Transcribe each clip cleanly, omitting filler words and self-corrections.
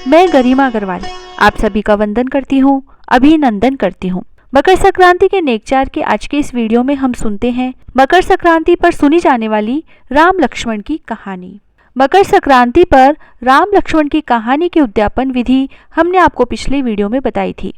मैं गरिमा अग्रवाल आप सभी का वंदन करती हूँ, अभिनंदन करती हूँ। मकर संक्रांति के नेकचार के आज के इस वीडियो में हम सुनते हैं मकर संक्रांति पर सुनी जाने वाली राम लक्ष्मण की कहानी। मकर संक्रांति पर राम लक्ष्मण की कहानी की उद्यापन विधि हमने आपको पिछले वीडियो में बताई थी।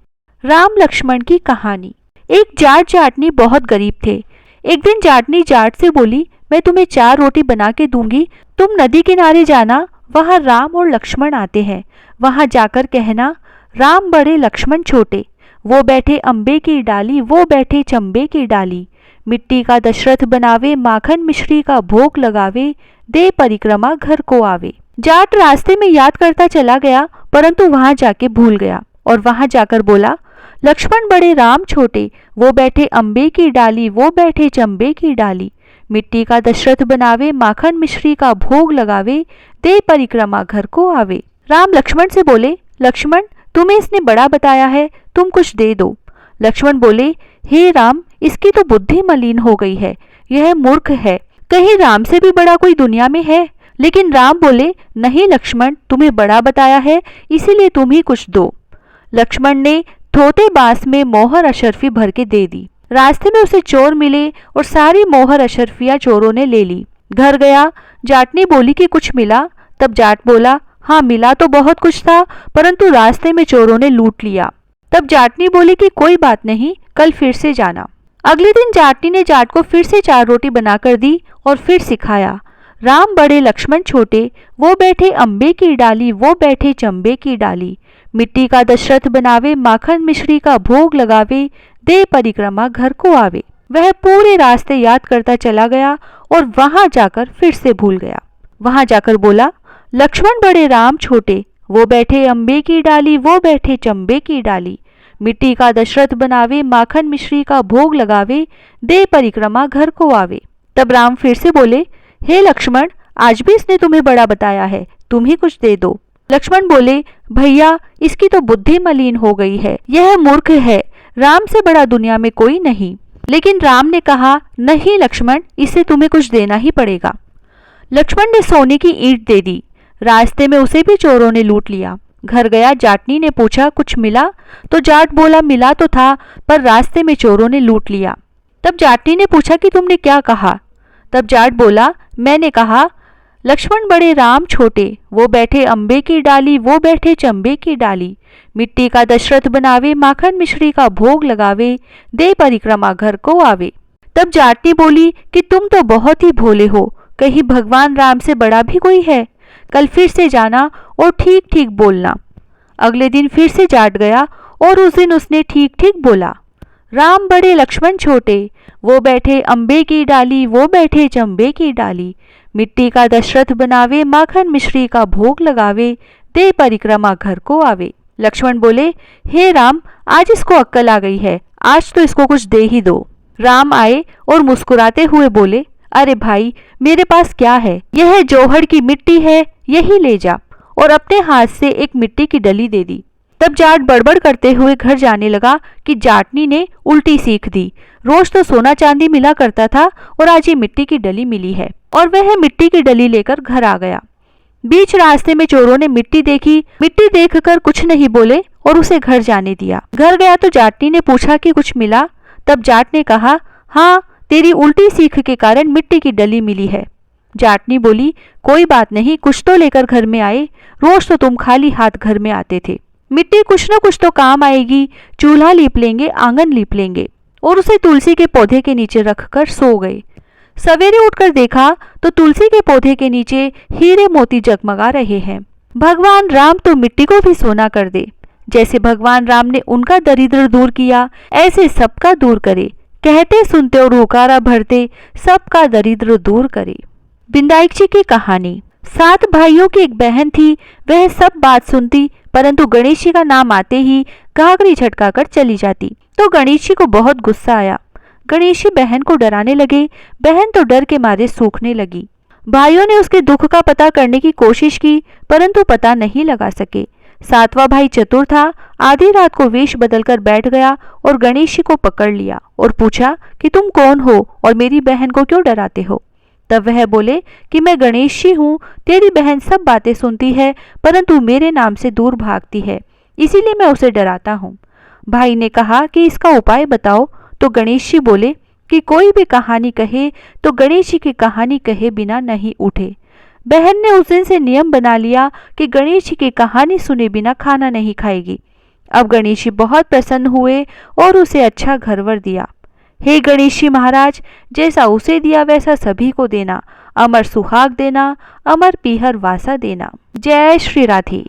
राम लक्ष्मण की कहानी। एक जाट जाटनी बहुत गरीब थे। एक दिन जाटनी जाट से बोली, मैं तुम्हें 4 रोटी बना के दूंगी, तुम नदी किनारे जाना, वहाँ राम और लक्ष्मण आते हैं, वहाँ जाकर कहना राम बड़े लक्ष्मण छोटे, वो बैठे अम्बे की डाली, वो बैठे चंबे की डाली, मिट्टी का दशरथ बनावे, माखन मिश्री का भोग लगावे, दे परिक्रमा घर को आवे। जाट रास्ते में याद करता चला गया, परंतु वहां जाके भूल गया और वहां जाकर बोला, लक्ष्मण बड़े राम छोटे, वो बैठे अम्बे की डाली, वो बैठे चंबे की डाली, मिट्टी का दशरथ बनावे, माखन मिश्री का भोग लगावे, दे परिक्रमा घर को आवे। राम लक्ष्मण से बोले, लक्ष्मण तुम्हें इसने बड़ा बताया है, तुम कुछ दे दो। लक्ष्मण बोले, हे राम, इसकी तो बुद्धि मलिन हो गई है, यह मूर्ख है, कहीं राम से भी बड़ा कोई दुनिया में है। लेकिन राम बोले, नहीं लक्ष्मण, तुम्हें बड़ा बताया है, इसीलिए तुम ही कुछ दो। लक्ष्मण ने धोते बांस में मोहर अशर्फी भर के दे दी। रास्ते में उसे चोर मिले और सारी मोहर अशर्फियां चोरों ने ले ली। घर गया, जाटनी बोली कि कुछ मिला। तब जाट बोला, हाँ मिला तो बहुत कुछ था, परंतु रास्ते में चोरों ने लूट लिया। तब जाटनी बोली कि कोई बात नहीं, कल फिर से जाना। अगले दिन जाटनी ने जाट को फिर से 4 रोटी बनाकर दी और फिर सिखाया, राम बड़े लक्ष्मण छोटे, वो बैठे अम्बे की डाली, वो बैठे चंबे की डाली, मिट्टी का दशरथ बनावे, माखन मिश्री का भोग लगावे, दे परिक्रमा घर को आवे। वह पूरे रास्ते याद करता चला गया और वहां जाकर फिर से भूल गया। वहां जाकर बोला, लक्ष्मण बड़े राम छोटे, वो बैठे अम्बे की डाली, वो बैठे चंबे की डाली, मिट्टी का दशरथ बनावे, माखन मिश्री का भोग लगावे, दे परिक्रमा घर को आवे। तब राम फिर से बोले, हे लक्ष्मण, आज भी इसने तुम्हें बड़ा बताया है, तुम ही कुछ दे दो। लक्ष्मण बोले, भैया इसकी तो बुद्धि मलिन हो गई है, यह मूर्ख है, राम से बड़ा दुनिया में कोई नहीं। लेकिन राम ने कहा, नहीं लक्ष्मण, इसे तुम्हें कुछ देना ही पड़ेगा। लक्ष्मण ने सोने की ईंट दे दी। रास्ते में उसे भी चोरों ने लूट लिया। घर गया, जाटनी ने पूछा, कुछ मिला? तो जाट बोला, मिला तो था, पर रास्ते में चोरों ने लूट लिया। तब जाटनी ने पूछा कि तुमने क्या कहा? तब जाट बोला, मैंने कहा, लक्ष्मण बड़े राम छोटे, वो बैठे अम्बे की डाली, वो बैठे चंबे की डाली, मिट्टी का दशरथ बनावे, माखन मिश्री का भोग लगावे, दे परिक्रमा घर को आवे। तब जाटनी बोली कि तुम तो बहुत ही भोले हो, कहीं भगवान राम से बड़ा भी कोई है? कल फिर से जाना और ठीक ठीक बोलना। अगले दिन फिर से जाट गया और उस दिन उसने ठीक ठीक बोला, राम बड़े लक्ष्मण छोटे, वो बैठे अम्बे की डाली, वो बैठे चंबे की डाली, मिट्टी का दशरथ बनावे, माखन मिश्री का भोग लगावे, दे परिक्रमा घर को आवे। लक्ष्मण बोले, हे राम, आज इसको अक्ल आ गई है, आज तो इसको कुछ दे ही दो। राम आए और मुस्कुराते हुए बोले, अरे भाई, मेरे पास क्या है, यह जौहर की मिट्टी है, यही ले जा, और अपने हाथ से एक मिट्टी की डली दे दी। तब जाट बड़बड़ करते हुए घर जाने लगा कि जाटनी ने उल्टी सीख दी, रोज तो सोना चांदी मिला करता था और आज ये मिट्टी की डली मिली है, और वह मिट्टी की डली लेकर घर आ गया। बीच रास्ते में चोरों ने मिट्टी देखी, मिट्टी देखकर कुछ नहीं बोले और उसे घर जाने दिया। घर गया तो जाटनी ने पूछा कि कुछ मिला? तब जाट ने कहा, हाँ, तेरी उल्टी सीख के कारण मिट्टी की डली मिली है। जाटनी बोली, कोई बात नहीं, कुछ तो लेकर घर में आए, रोज तो तुम खाली हाथ घर में आते थे, मिट्टी कुछ न कुछ तो काम आएगी, चूल्हा लीप लेंगे, आंगन लीप लेंगे। और उसे तुलसी के पौधे के नीचे रखकर सो गए। सवेरे उठकर देखा तो तुलसी के पौधे के नीचे हीरे मोती जगमगा रहे हैं। भगवान राम तो मिट्टी को भी सोना कर दे। जैसे भगवान राम ने उनका दरिद्र दूर किया, ऐसे सबका दूर करे, कहते सुनते और हुकारा भरते, सबका दरिद्र दूर करे। बिंदाईक जी की कहानी। 7 भाइयों की एक बहन थी, वह सब बात सुनती, परंतु गणेश जी का नाम आते ही घाघरी झटकाकर चली जाती। तो गणेश जी को बहुत गुस्सा आया। गणेश जी बहन को डराने लगे। बहन तो डर के मारे सूखने लगी। भाइयों ने उसके दुख का पता करने की कोशिश की, परंतु पता नहीं लगा सके। 7वां भाई चतुर था, आधी रात को वेश बदलकर बैठ गया और गणेश जी को पकड़ लिया और पूछा कि तुम कौन हो और मेरी बहन को क्यों डराते हो? तब वह बोले कि मैं गणेश जी हूँ, तेरी बहन सब बातें सुनती है परंतु मेरे नाम से दूर भागती है, इसीलिए मैं उसे डराता हूँ। भाई ने कहा कि इसका उपाय बताओ, तो गणेश जी बोले कि कोई भी कहानी कहे तो गणेश जी की कहानी कहे बिना नहीं उठे। बहन ने उस दिन से नियम बना लिया कि गणेश जी की कहानी सुने बिना खाना नहीं खाएगी। अब गणेश जी बहुत प्रसन्न हुए और उसे अच्छा घरवर दिया। हे गणेश जी महाराज, जैसा उसे दिया वैसा सभी को देना, अमर सुहाग देना, अमर पीहर वासा देना। जय श्री राधे।